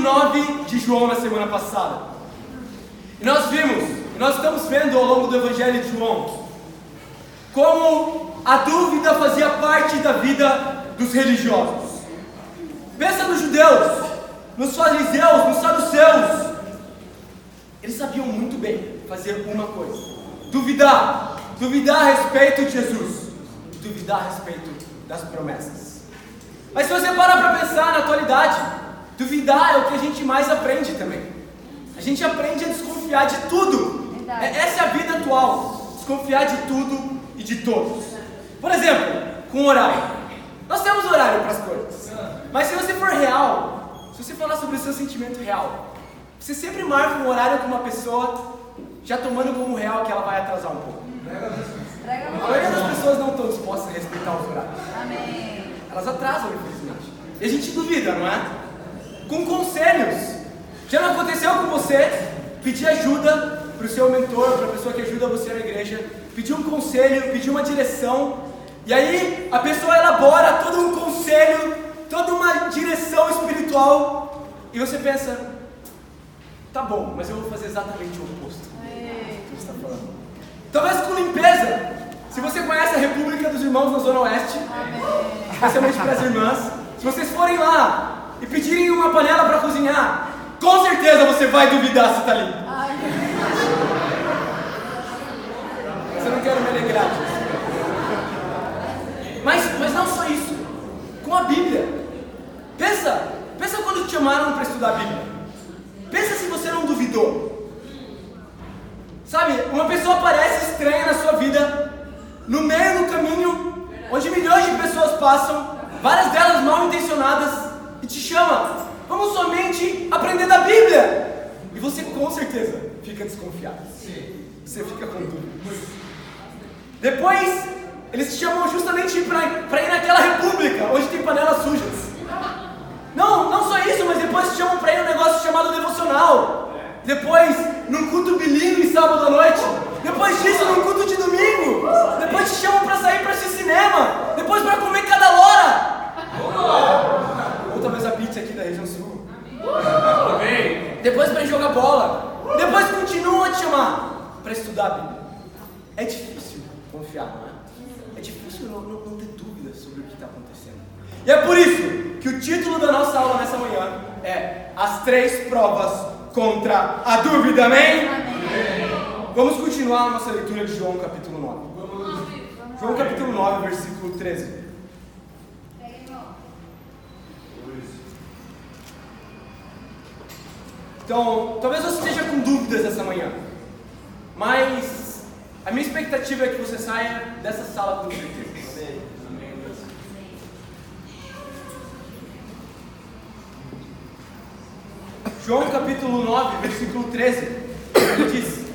9 de João na semana passada. E nós estamos vendo ao longo do Evangelho de João, como a dúvida fazia parte da vida dos religiosos. Pensa nos judeus, nos fariseus, nos saduceus. Eles sabiam muito bem fazer uma coisa: duvidar a respeito de Jesus, duvidar a respeito das promessas. Mas se você parar para pensar na atualidade, duvidar é o que a gente mais aprende também. A gente aprende a desconfiar de tudo. Essa é a vida atual, desconfiar de tudo e de todos. Por exemplo, com horário. Nós temos horário para as coisas, mas se você for real, se você falar sobre o seu sentimento real, você sempre marca um horário com uma pessoa, já tomando como real que ela vai atrasar um pouco. A maioria das pessoas não estão dispostas a respeitar os horários. Amém. Elas atrasam, infelizmente. E a gente duvida, não é? Com conselhos. Já não aconteceu com você pedir ajuda para o seu mentor, para a pessoa que ajuda você na igreja, pedir um conselho, pedir uma direção, e aí a pessoa elabora todo um conselho, toda uma direção espiritual, e você pensa: tá bom, mas eu vou fazer exatamente o oposto do que você está falando. Talvez com limpeza. Se você conhece a República dos Irmãos na Zona Oeste, especialmente para as irmãs, se vocês forem lá e pedirem uma panela para cozinhar, com certeza você vai duvidar se está limpo. Mas eu não quero me alegrar disso. Mas não só isso. Com a Bíblia. Pensa quando te chamaram para estudar a Bíblia. Pensa se você não duvidou. Sabe, uma pessoa parece estranha na sua vida, no meio do caminho, onde milhões de pessoas passam, várias delas mal intencionadas, e te chama: vamos somente aprender da Bíblia. E você com certeza fica desconfiado. Você fica com dúvidas. Depois, eles te chamam justamente para ir naquela república, onde tem panelas sujas. Não só isso, mas depois te chamam para ir num negócio chamado devocional. Depois, num culto bilíngue sábado à noite. Depois disso, num culto de domingo. Depois te chamam para sair para assistir cinema. Depois para comer cada hora. Ou talvez a pizza aqui da região sul. Depois para ir jogar bola. Depois continuam a te chamar para estudar a Bíblia. É difícil confiar, não é? É difícil não ter dúvidas sobre o que está acontecendo. E é por isso que o título da nossa aula nessa manhã é As 3 Provas contra a Dúvida, amém? Amém. Vamos continuar a nossa leitura de João capítulo 9. João capítulo 9, versículo 13. Então, talvez você esteja com dúvidas essa manhã, mas a minha expectativa é que você saia dessa sala com certeza. João capítulo 9, versículo 13, ele diz: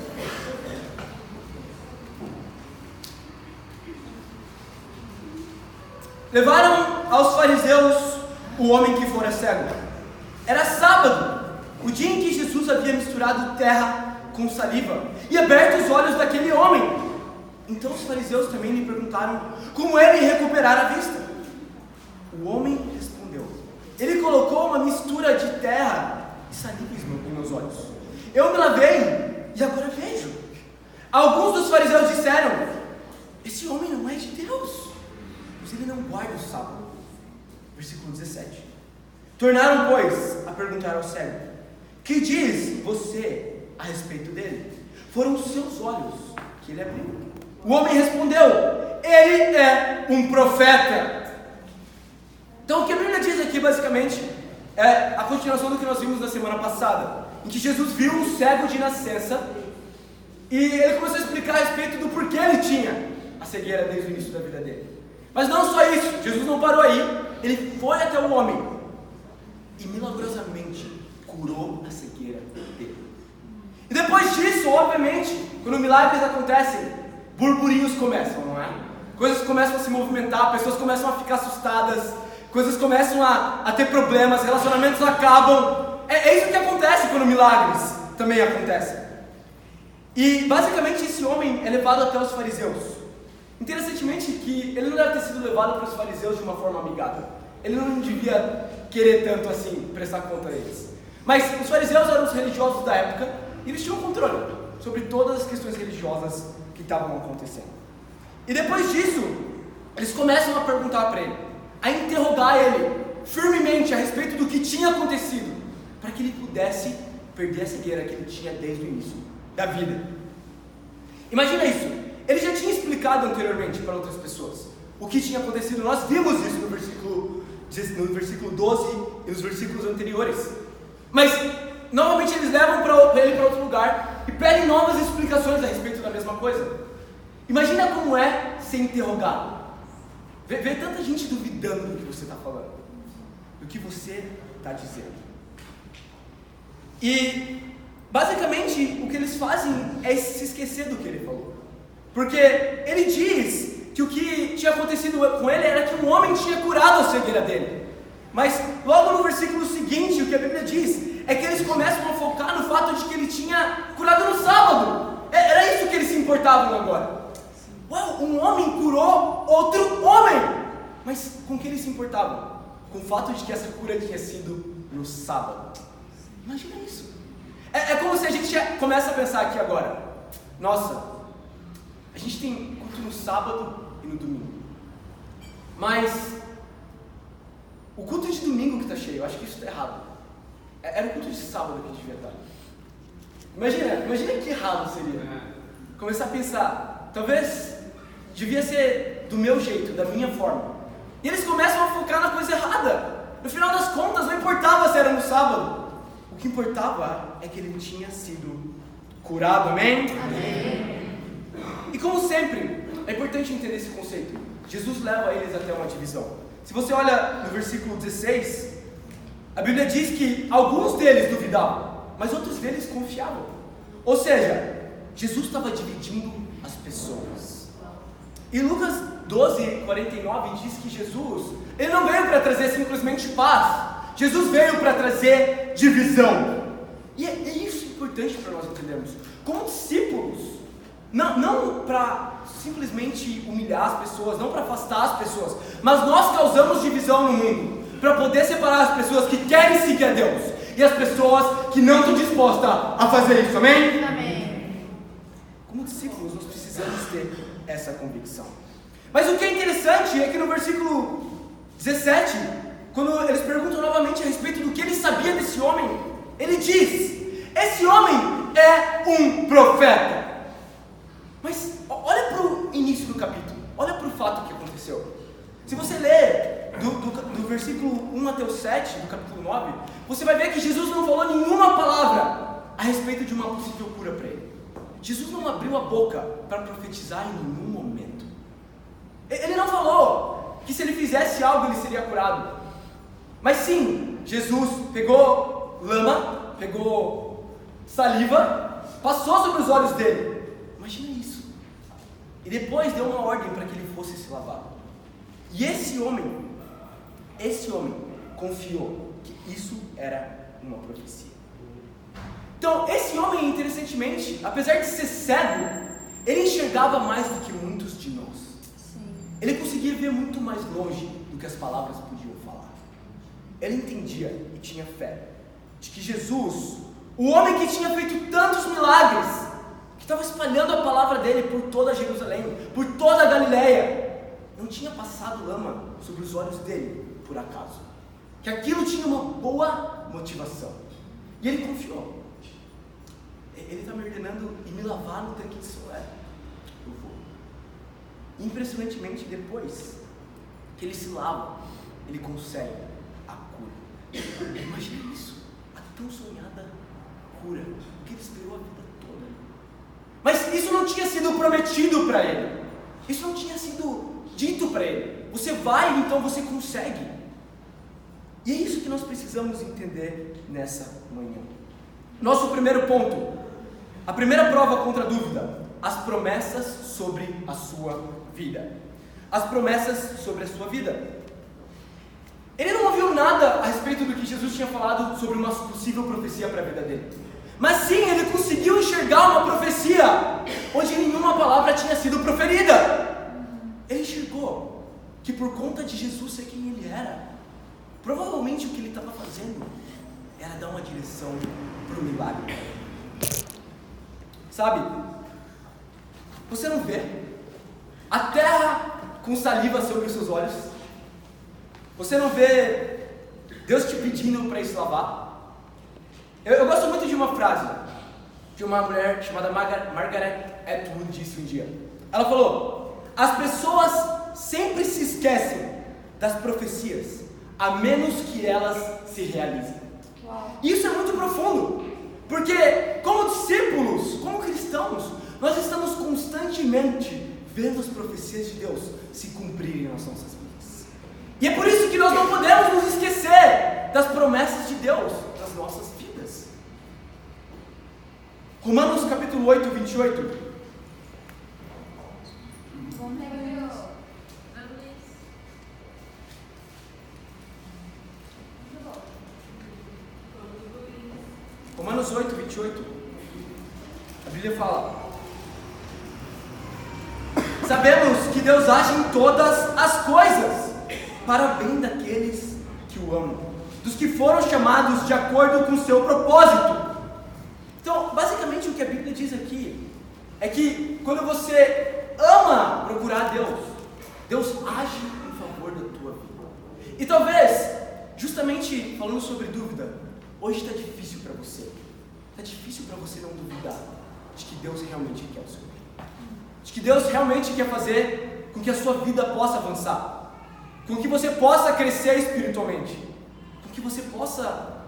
levaram aos fariseus o homem que fora cego. Era sábado, o dia em que Jesus havia misturado terra com saliva e aberto os olhos daquele homem. Então os fariseus também lhe perguntaram como ele recuperara a vista. O homem respondeu: ele colocou uma mistura de terra e saliva em meus olhos. Eu me lavei e agora vejo. Alguns dos fariseus disseram: esse homem não é de Deus, pois ele não guarda o sábado. Versículo 17. Tornaram, pois, a perguntar ao cego: que diz você a respeito dele? Foram os seus olhos que ele abriu. O homem respondeu: ele é um profeta. Então o que a Bíblia diz aqui basicamente é a continuação do que nós vimos na semana passada, em que Jesus viu um cego de nascença e ele começou a explicar a respeito do porquê ele tinha a cegueira desde o início da vida dele. Mas não só isso, Jesus não parou aí, ele foi até o homem e milagrosamente curou a cegueira dele. E depois disso, obviamente, quando milagres acontecem, burburinhos começam, não é? Coisas começam a se movimentar, pessoas começam a ficar assustadas, coisas começam a ter problemas, relacionamentos acabam. É isso que acontece quando milagres também acontecem. E basicamente esse homem é levado até os fariseus. Interessantemente que ele não deve ter sido levado para os fariseus de uma forma amigável. ele não devia querer tanto assim prestar conta a eles. Mas os fariseus eram os religiosos da época e eles tinham controle sobre todas as questões religiosas que estavam acontecendo. E depois disso, eles começam a perguntar para ele, a interrogar ele firmemente a respeito do que tinha acontecido, para que ele pudesse perder a cegueira que ele tinha desde o início da vida. Imagina isso, ele já tinha explicado anteriormente para outras pessoas o que tinha acontecido. Nós vimos isso no versículo 12 e nos versículos anteriores. Mas novamente eles levam ele para outro lugar e pedem novas explicações a respeito da mesma coisa. Imagina como é ser interrogado. Ver tanta gente duvidando do que você está falando, do que você está dizendo. E basicamente o que eles fazem é se esquecer do que ele falou. Porque ele diz que o que tinha acontecido com ele era que um homem tinha curado a cegueira dele. Mas logo no versículo seguinte, o que a Bíblia diz é que eles começam a focar no fato de que ele tinha curado no sábado. Era isso que eles se importavam agora. Uau, um homem curou outro homem! Mas com que eles se importavam? Com o fato de que essa cura tinha sido no sábado. Imagina isso. É como se a gente começa a pensar aqui agora. Nossa, a gente tem culto no sábado e no domingo. Mas o culto de domingo que está cheio, eu acho que isso está errado. Era o culto de sábado que devia estar. Imagina que errado seria. Começar a pensar, talvez devia ser do meu jeito, da minha forma. E eles começam a focar na coisa errada. No final das contas, não importava se era no sábado. O que importava é que ele tinha sido curado, amém? Amém. E como sempre, é importante entender esse conceito. Jesus leva eles até uma divisão. Se você olha no versículo 16, a Bíblia diz que alguns deles duvidavam, mas outros deles confiavam. Ou seja, Jesus estava dividindo as pessoas. E Lucas 12:49 diz que Jesus, ele não veio para trazer simplesmente paz. Jesus veio para trazer divisão. E é isso importante para nós entendermos. Como discípulos, não para simplesmente humilhar as pessoas, não para afastar as pessoas, mas nós causamos divisão no mundo para poder separar as pessoas que querem seguir a Deus e as pessoas que não estão dispostas a fazer isso, amém? Amém. Como discípulos, nós precisamos ter essa convicção. Mas o que é interessante é que no versículo 17, quando eles perguntam novamente a respeito do que ele sabia desse homem, ele diz: esse homem é um profeta. Mas olha para o início do capítulo, olha para o fato que aconteceu. Se você ler do versículo 1 até o 7, do capítulo 9, você vai ver que Jesus não falou nenhuma palavra a respeito de uma possível cura para ele. Jesus não abriu a boca para profetizar em nenhum momento. Ele não falou que se ele fizesse algo ele seria curado. Mas sim, Jesus pegou lama, pegou saliva, passou sobre os olhos dele. Imagina isso. E depois deu uma ordem para que ele fosse se lavar. E esse homem confiou que isso era uma profecia. Então, esse homem, interessantemente, apesar de ser cego, ele enxergava mais do que muitos de nós. Sim. Ele conseguia ver muito mais longe do que as palavras podiam falar. Ele entendia e tinha fé de que Jesus, o homem que tinha feito tantos milagres, que estava espalhando a palavra dele por toda Jerusalém, por toda a Galileia, não tinha passado lama sobre os olhos dele por acaso. Que aquilo tinha uma boa motivação. E ele confiou. Ele está me ordenando e me lavar no tanque de Siloé. Eu vou. Impressionantemente, depois que ele se lava, ele consegue a cura. Imagina isso, a tão sonhada cura, que ele esperou a vida toda. Mas isso não tinha sido prometido para ele. Isso não tinha sido dito para ele. Você vai, então você consegue. E é isso que nós precisamos entender nessa manhã. Nosso primeiro ponto, a primeira prova contra a dúvida: as promessas sobre a sua vida. As promessas sobre a sua vida. Ele não ouviu nada a respeito do que Jesus tinha falado sobre uma possível profecia para a vida dele. Mas sim, ele conseguiu enxergar uma profecia onde nenhuma palavra tinha sido proferida. Ele enxergou que por conta de Jesus ser quem ele era, provavelmente o que ele estava fazendo era dar uma direção para o milagre. Sabe, você não vê a terra com saliva sobre os seus olhos? Você não vê Deus te pedindo para ir se lavar? Eu gosto muito de uma frase que uma mulher chamada Margaret Atwood disse um dia. Ela falou: as pessoas sempre se esquecem das profecias, a menos que elas se realizem. Isso é muito profundo, porque como discípulos, como cristãos, nós estamos constantemente vendo as profecias de Deus se cumprirem nas nossas vidas. E é por isso que nós não podemos nos esquecer das promessas de Deus nas nossas vidas. Romanos capítulo 8, 28. Romanos 8, 28, a Bíblia fala: sabemos que Deus age em todas as coisas para o bem daqueles que o amam, dos que foram chamados de acordo com o seu propósito. Então, basicamente o que a Bíblia diz aqui é que quando você ama procurar Deus, Deus age em favor da tua vida. E talvez, justamente falando sobre dúvida, hoje está difícil para você. Está difícil para você não duvidar de que Deus realmente quer o seu bem. De que Deus realmente quer fazer com que a sua vida possa avançar. Com que você possa crescer espiritualmente. Com que você possa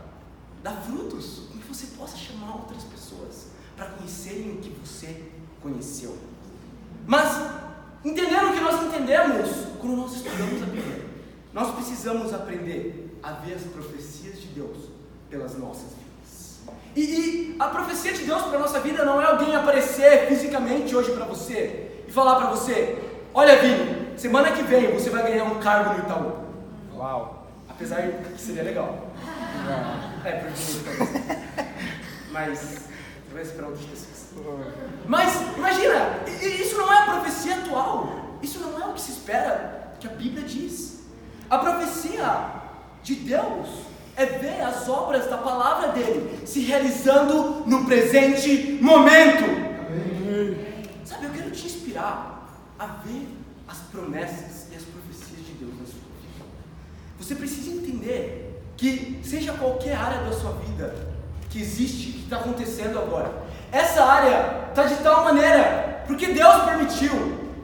dar frutos. Com que você possa chamar outras pessoas para conhecerem o que você conheceu. Mas, entendendo o que nós entendemos quando nós estudamos a Bíblia, nós precisamos aprender a ver as profecias de Deus pelas nossas vidas. E a profecia de Deus para a nossa vida não é alguém aparecer fisicamente hoje para você e falar para você: olha, Vini, semana que vem você vai ganhar um cargo no Itaú. Uau! Apesar de que seria legal. Por mim, mas talvez para outras pessoas. Mas imagina, isso não é a profecia atual. Isso não é o que se espera que a Bíblia diz. A profecia de Deus é ver as obras da palavra dele se realizando no presente momento. Amém. Sabe, eu quero te inspirar a ver as promessas e as profecias de Deus na sua vida. Você precisa entender que, seja qualquer área da sua vida que existe, que está acontecendo agora, essa área está de tal maneira porque Deus permitiu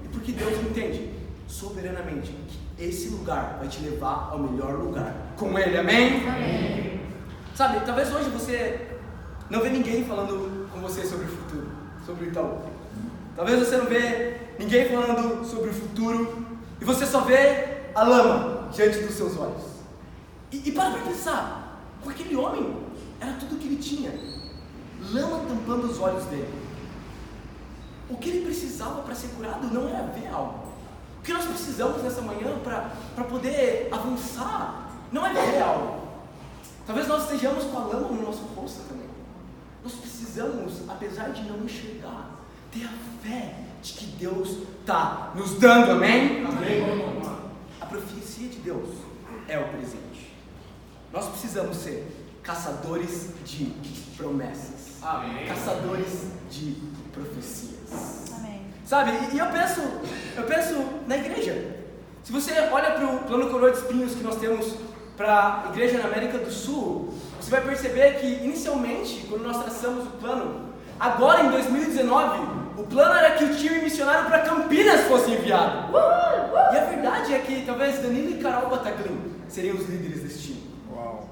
e porque Deus entende soberanamente que esse lugar vai te levar ao melhor lugar com Ele, amém? Amém. Sabe, talvez hoje você não vê ninguém falando com você sobre o futuro, sobre o Itaú. Talvez você não vê ninguém falando sobre o futuro e você só vê a lama diante dos seus olhos. E para pensar, com aquele homem era tudo o que ele tinha, lama tampando os olhos dele. O que ele precisava para ser curado não era ver algo. O que nós precisamos nessa manhã para poder avançar não é ver algo. Talvez nós estejamos com a lama no nosso rosto também. Nós precisamos, apesar de não enxergar, ter a fé de que Deus está nos dando, amém? Amém. A profecia de Deus é o presente. Nós precisamos ser caçadores de promessas. Amém. Caçadores de profecias. Amém. Sabe, e eu penso na igreja. Se você olha para o plano Coroa de Espinhos que nós temos para a igreja na América do Sul, você vai perceber que inicialmente, quando nós traçamos o plano, agora em 2019, o plano era que o time missionário para Campinas fosse enviado. E a verdade é que talvez Danilo e Carol Bataglin seriam os líderes desse time. Uau.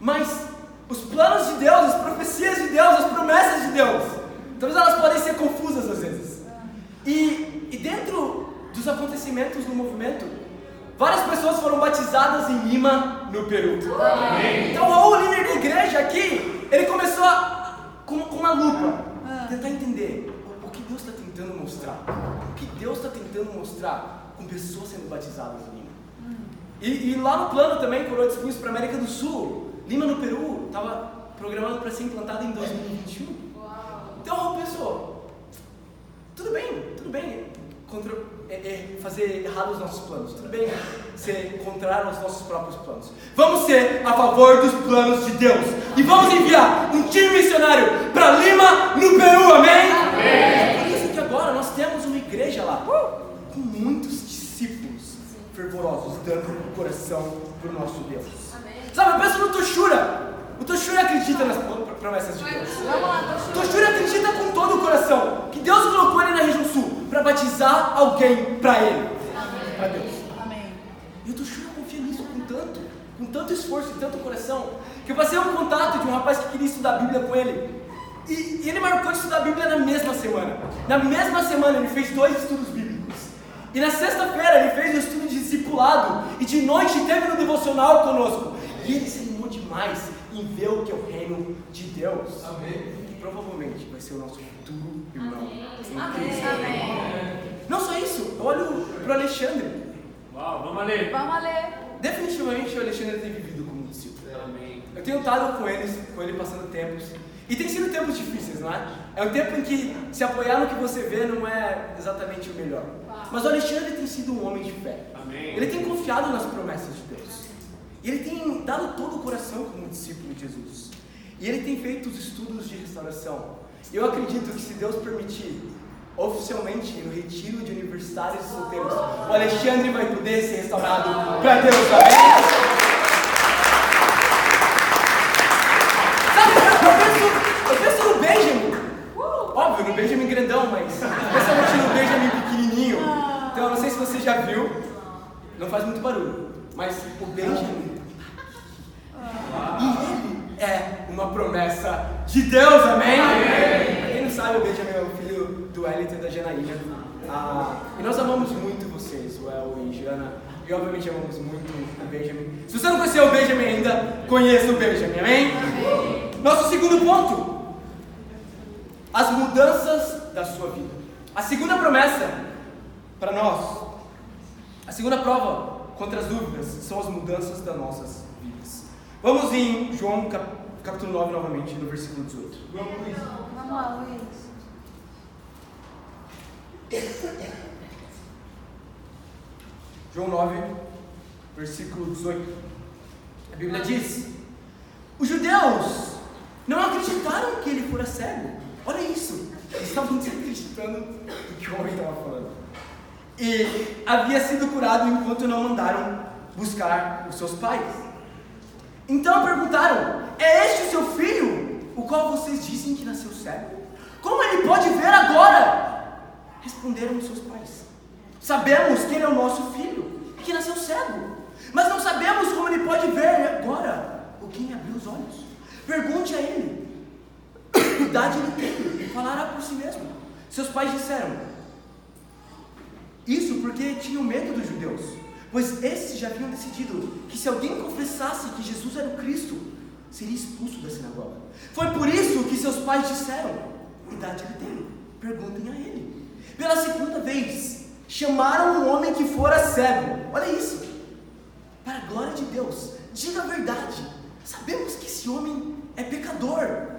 Mas os planos de Deus, as profecias de Deus, as promessas de Deus, talvez elas podem ser confusas às vezes. E dentro dos acontecimentos no movimento, várias pessoas foram batizadas em Lima, no Peru. Amém. Então o líder da igreja aqui, ele começou com uma lupa, tentar entender o que Deus está tentando mostrar. O que Deus está tentando mostrar com pessoas sendo batizadas em Lima. E lá no plano também, Coroa de Espinhos para a América do Sul, Lima no Peru estava programado para ser implantado em 2021. Então Raul pensou, tudo bem, fazer errado os nossos planos. Tudo bem ser contrário aos nossos próprios planos. Vamos ser a favor dos planos de Deus. E vamos enviar um time missionário para Lima, no Peru, amém? Amém? É por isso que agora nós temos uma igreja lá, com muitos discípulos fervorosos, dando o coração para o nosso Deus. Amém. Sabe, pensa no Toshura. O Toshura acredita nas promessas de Deus. O Toshura acredita com todo o coração que Deus colocou ele na região sul para batizar alguém para ele, para Deus. Amém. E o Toshura confia nisso com tanto esforço e tanto coração, que eu passei um contato de um rapaz que queria estudar a Bíblia com ele. E ele marcou de estudar a Bíblia na mesma semana. Na mesma semana ele fez 2 estudos bíblicos. E na sexta-feira ele fez um estudo de discipulado. E de noite teve no devocional conosco. E ele se animou demais em ver o que é o reino de Deus. Amém. Que provavelmente vai ser o nosso futuro irmão. Amém. Não só isso, eu olho para o Alexandre. Uau, vamos ler. Definitivamente o Alexandre tem vivido como discípulo. Amém. Eu tenho estado com ele passando tempos. E tem sido tempos difíceis, não é? É um tempo em que se apoiar no que você vê não é exatamente o melhor. Mas o Alexandre tem sido um homem de fé. Amém. Ele tem confiado nas promessas de Deus. E ele tem dado todo o coração como discípulo de Jesus. E ele tem feito os estudos de restauração. E eu acredito que, se Deus permitir, oficialmente no retiro de universitários e solteiros, o Alexandre vai poder ser restaurado para Deus. Amém? Eu penso no Benjamin. Óbvio, no Benjamin grandão, mas especialmente no Benjamin pequenininho. Então, eu não sei se você já viu. Não faz muito barulho. Mas o Benjamin, e ele é uma promessa de Deus, amém? Pra quem não sabe, o Benjamin é o filho do Wellington e da Janaína. E nós amamos muito vocês, o El e Jana. E obviamente amamos muito o Benjamin. Se você não conheceu o Benjamin ainda, conheça o Benjamin, amém? Nosso segundo ponto: as mudanças da sua vida. A segunda promessa para nós, a segunda prova contra as dúvidas, são as mudanças das nossas vidas. Vamos em João capítulo 9 novamente, no versículo 18. Vamos lá, Luiz. João 9, versículo 18. A Bíblia diz: os judeus não acreditaram que ele fora cego. Olha isso. Eles estavam desacreditando do que o homem estava falando. E havia sido curado enquanto não mandaram buscar os seus pais. Então perguntaram: é este o seu filho, o qual vocês dizem que nasceu cego? Como ele pode ver agora? Responderam os seus pais: sabemos que ele é o nosso filho, que nasceu cego, mas não sabemos como ele pode ver agora o que lhe abriu os olhos. Pergunte a ele. Que idade ele tem? Falará por si mesmo. Seus pais disseram isso porque tinham medo dos judeus, pois esses já haviam decidido que se alguém confessasse que Jesus era o Cristo, seria expulso da sinagoga. Foi por isso que seus pais disseram: que idade ele tem? Perguntem a ele. Pela segunda vez, chamaram um homem que fora cego. Olha isso. Para a glória de Deus, diga a verdade. Sabemos que esse homem é pecador.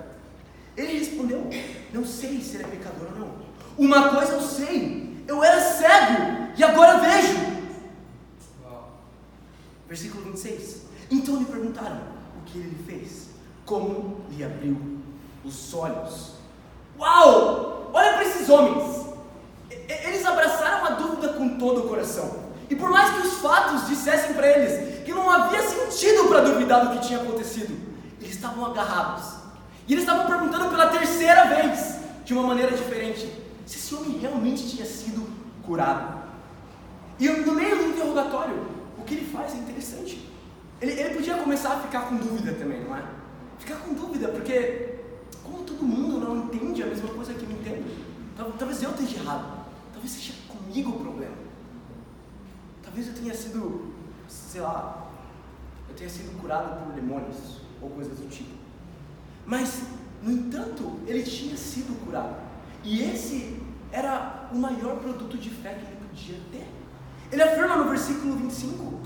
Ele respondeu: não sei se ele é pecador ou não. Uma coisa eu sei: eu era cego e agora vejo. Versículo 26. Então lhe perguntaram o que ele lhe fez, como lhe abriu os olhos. Uau! Olha para esses homens. Eles abraçaram a dúvida com todo o coração. E por mais que os fatos dissessem para eles que não havia sentido para duvidar do que tinha acontecido, eles estavam agarrados. E eles estavam perguntando pela terceira vez, de uma maneira diferente, se esse homem realmente tinha sido curado. E no meio do interrogatório, o que ele faz é interessante. Ele podia começar a ficar com dúvida também, não é? Ficar com dúvida, porque como todo mundo não entende a mesma coisa que eu entendo, talvez eu esteja errado. Talvez seja comigo o problema. Talvez eu tenha sido, sei lá, eu tenha sido curado por demônios ou coisas do tipo. Mas, no entanto, ele tinha sido curado. E esse era o maior produto de fé que ele podia ter. Ele afirma no versículo 25.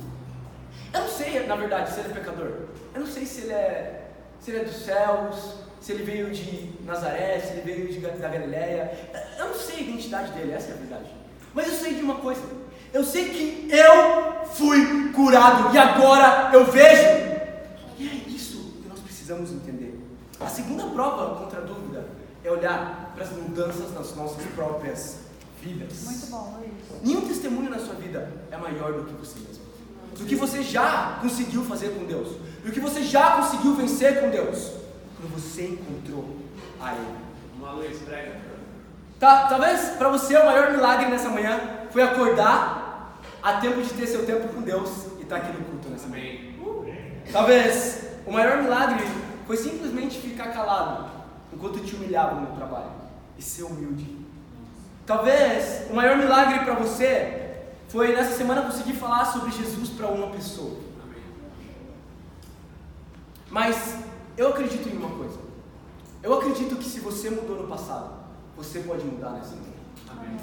Eu não sei, na verdade, se ele é pecador. Eu não sei se ele é dos céus, se ele veio de Nazaré, se ele veio da Galileia. Eu não sei a identidade dele, essa é a verdade. Mas eu sei de uma coisa. Eu sei que eu fui curado e agora eu vejo. E é isso que nós precisamos entender. A segunda prova contra a dúvida é olhar para as mudanças nas nossas próprias vidas. Muito bom, Luiz. Nenhum testemunho na sua vida é maior do que você mesmo. Do que você já conseguiu fazer com Deus. Do que você já conseguiu vencer com Deus. Quando você encontrou a Ele. Uma luz prega. Talvez para você o maior milagre nessa manhã foi acordar a tempo de ter seu tempo com Deus e estar aqui no culto nessa manhã. Talvez o maior milagre foi simplesmente ficar calado enquanto te humilhava no trabalho e ser humilde. Talvez o maior milagre para você foi nessa semana conseguir falar sobre Jesus para uma pessoa. Mas eu acredito em uma coisa. Eu acredito que se você mudou no passado, você pode mudar nessa manhã.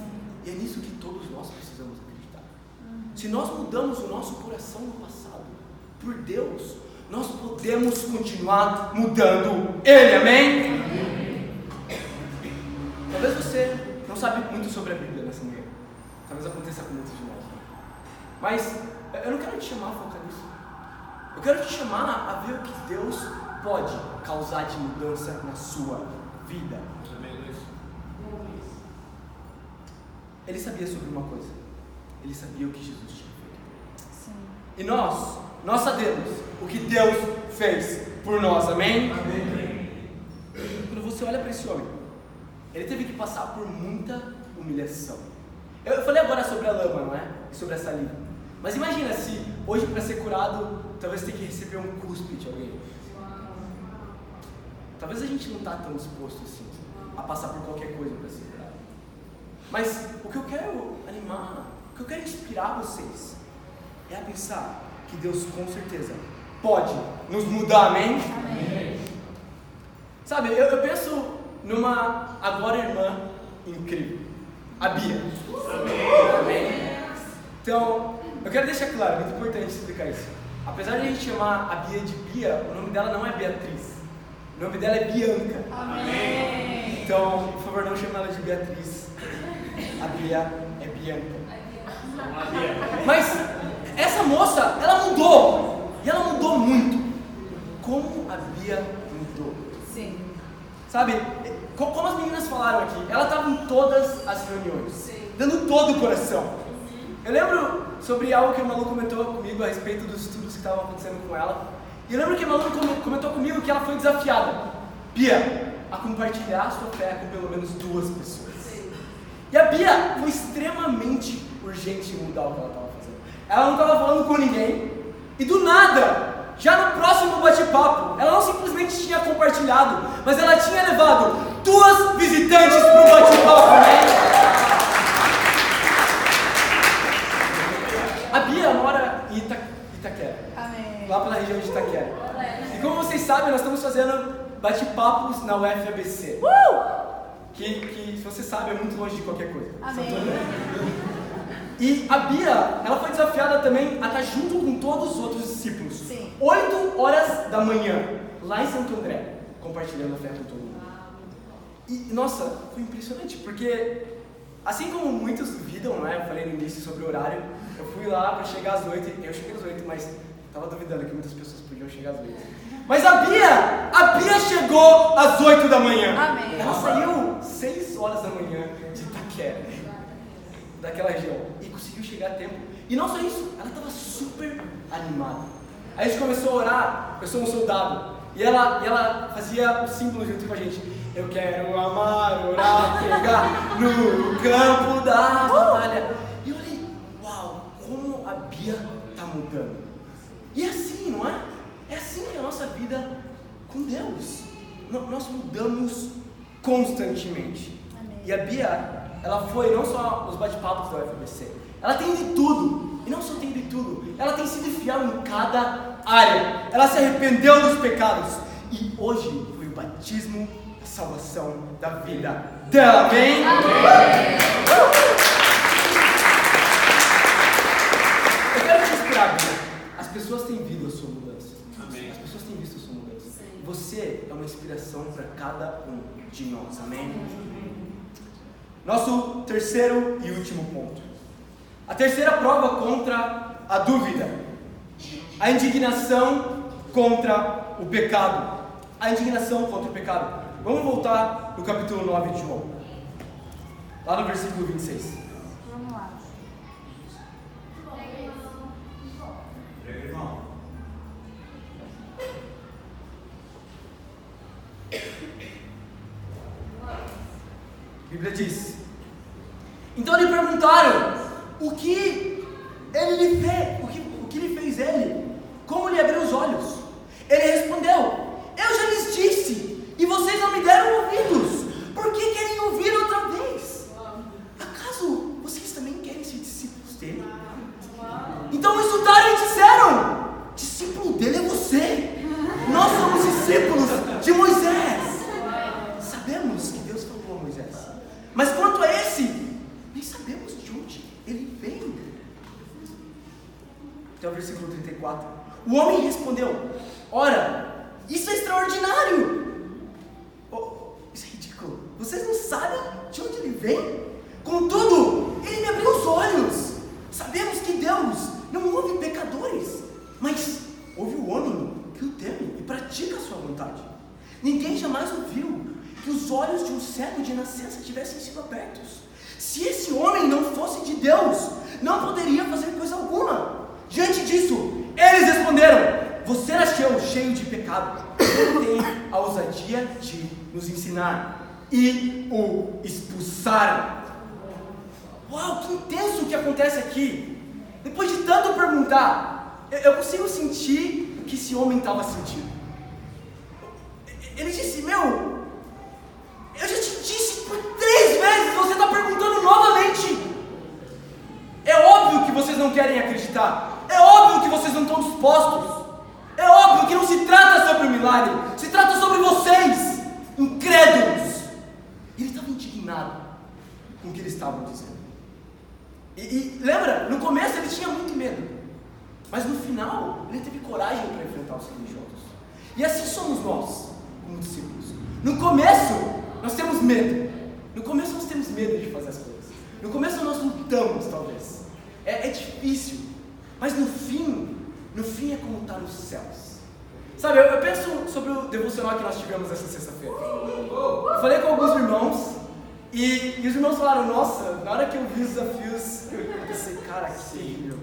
E é nisso que todos nós precisamos acreditar. Se nós mudamos o nosso coração no passado por Deus, nós podemos continuar mudando Ele, amém? Talvez você não sabe muito sobre a Bíblia nessa manhã. Talvez aconteça com muitos de nós. Mas eu não quero te chamar a focar nisso. Eu quero te chamar a ver o que Deus pode causar de mudança na sua vida. Ele sabia sobre uma coisa. Ele sabia o que Jesus tinha feito. Sim. E nós sabemos o que Deus fez por nós, amém? Amém. Quando você olha para esse homem, ele teve que passar por muita humilhação. Eu falei agora sobre a lama, não é? E sobre a saliva. Mas imagina se hoje para ser curado, talvez tenha que receber um cuspe de alguém. Talvez a gente não está tão disposto assim a passar por qualquer coisa para ser curado. Mas o que eu quero animar, o que eu quero inspirar vocês é a pensar que Deus com certeza pode nos mudar, amém? Amém. Sabe, eu penso numa agora irmã incrível, a Bia. Amém? Então, eu quero deixar claro, é muito importante explicar isso. Apesar de a gente chamar a Bia de Bia, o nome dela não é Beatriz. O nome dela é Bianca. Amém. Então, por favor, não chame ela de Beatriz. A Bia é Bianca. Mas essa moça, ela mudou. E ela mudou muito. Como a Bia mudou. Sim. Sabe, como as meninas falaram aqui, ela estava em todas as reuniões, dando todo o coração. Eu lembro sobre algo que a Malu comentou comigo a respeito dos estudos que estavam acontecendo com ela. E eu lembro que a Malu comentou comigo que ela foi desafiada, Bia, a compartilhar a sua fé com pelo menos 2 pessoas. E a Bia foi extremamente urgente em mudar o que ela estava fazendo. Ela não estava falando com ninguém, e do nada, já no próximo bate-papo, ela não simplesmente tinha compartilhado, mas ela tinha levado 2 visitantes para o bate-papo, né? A Bia mora em Itaquera, Amém. lá pela região de Itaquera. E como vocês sabem, nós estamos fazendo bate-papos na UFABC. Que, se você sabe, é muito longe de qualquer coisa. Amém. E a Bia, ela foi desafiada também a estar junto com todos os outros discípulos. Sim. 8 horas da manhã, lá em Santo André, compartilhando a fé com todo mundo. E, nossa, foi impressionante, porque assim como muitos duvidam, não é? Eu falei no início sobre o horário, eu fui lá para chegar às 8, eu cheguei às 8, mas estava duvidando que muitas pessoas podiam chegar às 8. Mas a Bia chegou às 8 da manhã. Amém. Ela saiu 6 horas da manhã de Itaquera, daquela região, e conseguiu chegar a tempo. E não só isso, ela estava super animada. Aí a gente começou a orar, eu sou um soldado, e ela fazia o símbolo junto com a gente. Eu quero amar, orar, pegar no campo da batalha. E eu olhei, uau, como a Bia está mudando. E é assim, não é? É assim que é a nossa vida com Deus. Nós mudamos constantemente. Amém. E a Bia, ela foi não só nos bate-papos da UFABC, ela tem de tudo. E não só tem de tudo, ela tem sido fiel em cada área. Ela se arrependeu dos pecados. E hoje foi o batismo da salvação da vida dela. Amém? Amém. Eu quero te inspirar, Bia. As pessoas têm visto a sua mudança. Amém. As pessoas têm visto a sua mudança. Você é uma inspiração para cada um de nós. Amém? Nosso terceiro e último ponto. A terceira prova contra a dúvida. A indignação contra o pecado. A indignação contra o pecado. Vamos voltar no capítulo 9 de João. Lá no versículo 26. Vamos lá. A Bíblia diz: então lhe perguntaram o que ele lhe fez, o que lhe fez ele, como lhe abriu os olhos. Ele respondeu: eu já lhes disse, e vocês não me deram ouvidos. Por que querem ouvir outra vez? Acaso vocês também querem ser discípulos dele? Então insultaram e disseram: discípulo dele é você. Nós somos discípulos de Moisés. Sabemos que Deus falou a Moisés, mas quanto a esse, nem sabemos de onde ele vem. Até o versículo 34. O homem respondeu: ora, isso é extraordinário. Isso é ridículo. Vocês não sabem de onde ele vem? Contudo, ele me abriu os olhos. Sabemos que Deus não ouve pecadores, mas ouve o homem que o teme e pratica a sua vontade. Ninguém jamais ouviu que os olhos de um cego de nascença tivessem sido abertos. Se esse homem não fosse de Deus, não poderia fazer coisa alguma. Diante disso, eles responderam: você nasceu cheio de pecado. Ele tem a ousadia de nos ensinar. E o expulsaram. Uau, que intenso o que acontece aqui. Depois de tanto perguntar, eu consigo sentir o que esse homem estava sentindo. Ele disse: meu, eu já te disse por 3 vezes, você está perguntando novamente. É óbvio que vocês não querem acreditar. É óbvio que vocês não estão dispostos. É óbvio que não se trata sobre o milagre. Se trata sobre vocês, incrédulos. Ele estava indignado com o que eles estavam dizendo. E lembra, no começo ele tinha muito medo. Mas no final, ele teve coragem para enfrentar os religiosos. E assim somos nós, como discípulos. No começo, nós temos medo. No começo nós temos medo de fazer as coisas. No começo nós lutamos, talvez. É difícil. Mas no fim é como estar nos céus. Sabe, eu penso sobre o devocional que nós tivemos essa sexta-feira. Eu falei com alguns irmãos e os irmãos falaram: nossa, na hora que eu vi os desafios, eu pensei, cara, que terrível.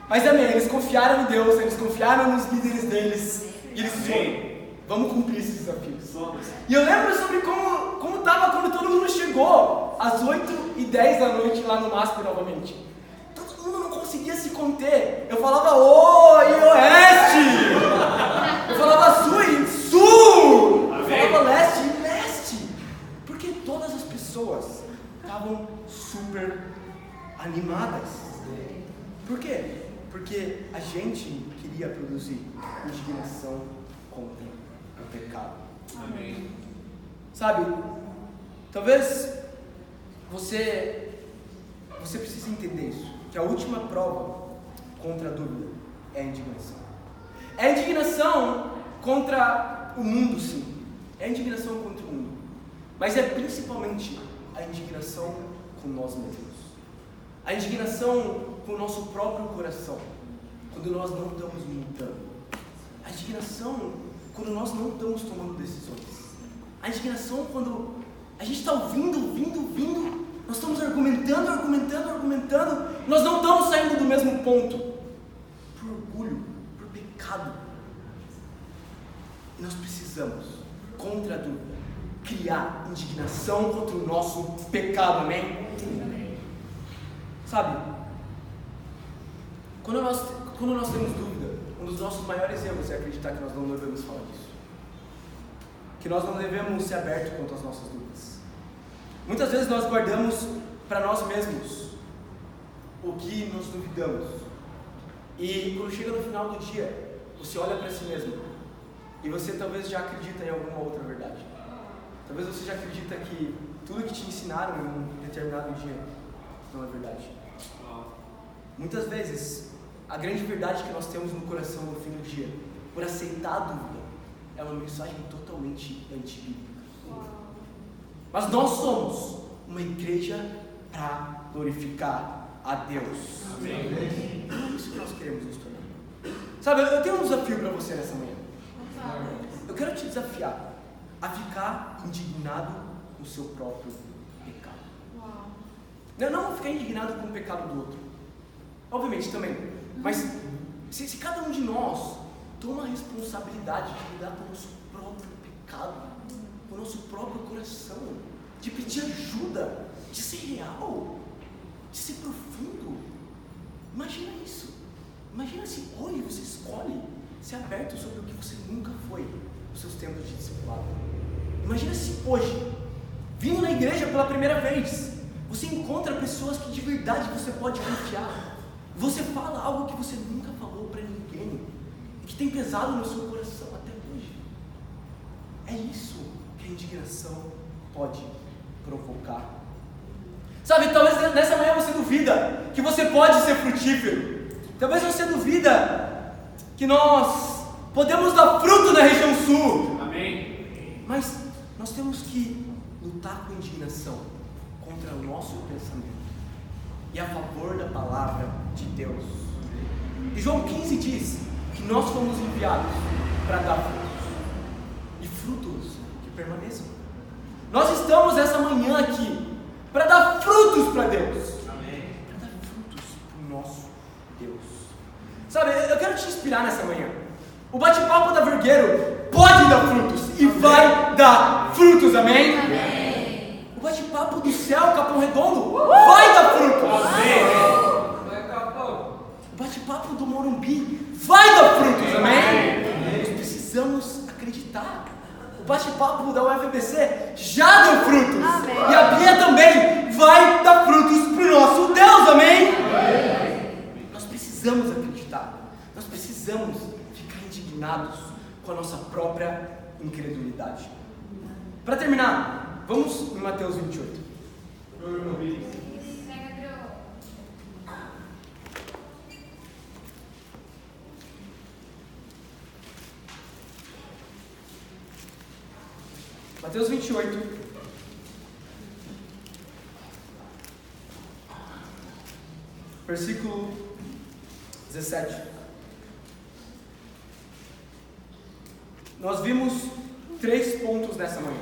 Mas amém, eles confiaram em Deus, eles confiaram nos líderes deles e eles foram. Vamos cumprir esses desafios. E eu lembro sobre como estava quando todo mundo chegou às 8h10 da noite lá no MASP novamente. Todo mundo não conseguia se conter. Eu falava oi, oeste! Eu falava sul e sul! Eu falava leste e leste! Porque todas as pessoas estavam super animadas. Por quê? Porque a gente queria produzir indignação contra o pecado. Amém. Sabe, talvez você precise entender isso, que a última prova contra a dúvida é a indignação. É a indignação contra o mundo, sim. É a indignação contra o mundo. Mas é principalmente a indignação com nós mesmos. A indignação com o nosso próprio coração, quando nós não estamos mudando. A indignação quando nós não estamos tomando decisões. A indignação quando a gente está ouvindo, nós estamos argumentando, nós não estamos saindo do mesmo ponto. Por orgulho, por pecado. E nós precisamos, contra a dúvida, criar indignação contra o nosso pecado, amém? Sabe, quando nós temos dúvida, um dos nossos maiores erros é acreditar que nós não devemos falar disso. Que nós não devemos ser abertos quanto às nossas dúvidas. Muitas vezes nós guardamos para nós mesmos o que nos duvidamos. E quando chega no final do dia, você olha para si mesmo e você talvez já acredita em alguma outra verdade. Talvez você já acredita que tudo que te ensinaram em um determinado dia não é verdade. Muitas vezes, a grande verdade que nós temos no coração no fim do dia, por aceitar a dúvida, é uma mensagem totalmente antibíblica. Mas nós somos uma igreja para glorificar a Deus. Amém. É isso que nós queremos nos tornar. Sabe, eu tenho um desafio para você nessa manhã. Eu quero te desafiar a ficar indignado com o seu próprio pecado. Não ficar indignado com o pecado do outro. Obviamente também. Mas se cada um de nós toma a responsabilidade de lidar com o nosso próprio pecado, com o nosso próprio coração, de pedir ajuda, de ser real, de ser profundo. Imagina isso. Imagina se hoje você escolhe ser aberto sobre o que você nunca foi nos seus tempos de discipulado. Imagina se hoje, vindo na igreja pela primeira vez, você encontra pessoas que de verdade você pode confiar. Você fala algo que você nunca falou para ninguém, que tem pesado no seu coração até hoje. É isso que a indignação pode provocar. Sabe, talvez nessa manhã você duvida que você pode ser frutífero. Talvez você duvida que nós podemos dar fruto na região sul. Amém. Mas nós temos que lutar com indignação contra o nosso pensamento e a favor da palavra de Deus. E João 15 diz que nós fomos enviados para dar frutos, e frutos que permaneçam. Nós estamos essa manhã aqui para dar frutos para Deus. Amém. Para dar frutos para o nosso Deus. Sabe, eu quero te inspirar nessa manhã. O bate-papo da Vergueiro pode dar frutos e vai dar frutos, amém? Amém. O bate-papo do céu, Capão Redondo, vai dar frutos. O bate-papo do Morumbi vai dar frutos, amém? Nós precisamos acreditar. O bate-papo da UFBC já deu frutos. Amém. E a Bia também vai dar frutos para o nosso Deus, amém? Nós precisamos acreditar. Nós precisamos ficar indignados com a nossa própria incredulidade. Para terminar, vamos em Mateus 28. Mateus 28, versículo 17. Nós vimos 3 pontos nessa manhã.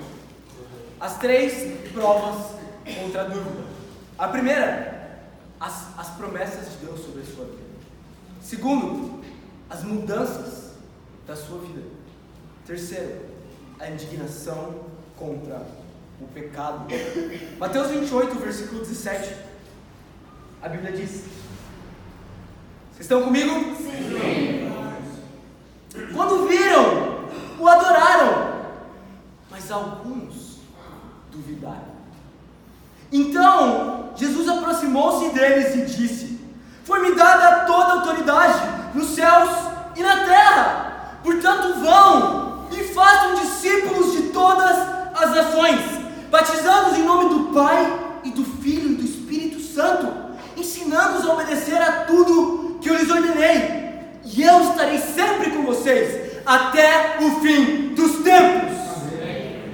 As 3 provas contra a dúvida. A primeira, as promessas de Deus sobre a sua vida. Segundo, as mudanças da sua vida. Terceiro, a indignação contra o pecado. Mateus 28, versículo 17. A Bíblia diz: vocês estão comigo? Sim. Quando viram, o adoraram, mas alguns duvidaram. Então Jesus aproximou-se deles e disse: foi-me dada toda a autoridade nos céus e na terra. Portanto, vão e façam discípulos de todas as nações, batizando-os em nome do Pai e do Filho e do Espírito Santo, ensinando-os a obedecer a tudo que eu lhes ordenei. E eu estarei sempre com vocês até o fim dos tempos. Amém.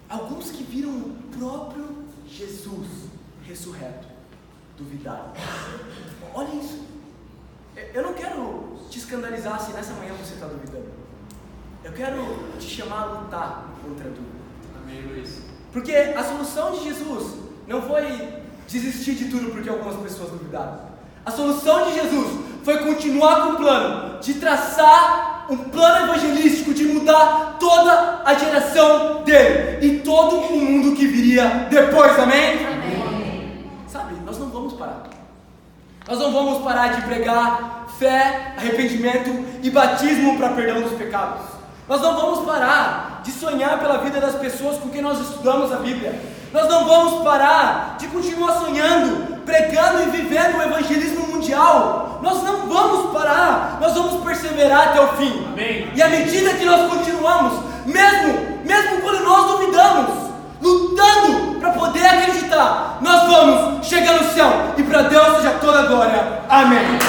Alguns que viram o próprio Jesus ressurreto duvidaram. Olha isso. Eu não quero te escandalizar se nessa manhã você está duvidando. Eu quero te chamar a lutar contra a dúvida. Amém, Luiz. Porque a solução de Jesus não foi desistir de tudo porque algumas pessoas duvidaram. A solução de Jesus foi continuar com o plano de traçar um plano evangelístico, de mudar toda a geração dele e todo o mundo que viria depois, amém? Amém. Sabe, nós não vamos parar. Nós não vamos parar de pregar fé, arrependimento e batismo para perdão dos pecados. Nós não vamos parar de sonhar pela vida das pessoas com quem nós estudamos a Bíblia. Nós não vamos parar de continuar sonhando, pregando e vivendo o evangelismo mundial. Nós não vamos parar, nós vamos perseverar até o fim. Amém. E à medida que nós continuamos, mesmo quando nós duvidamos, lutando para poder acreditar, nós vamos chegar no céu. E para Deus seja toda a glória. Amém.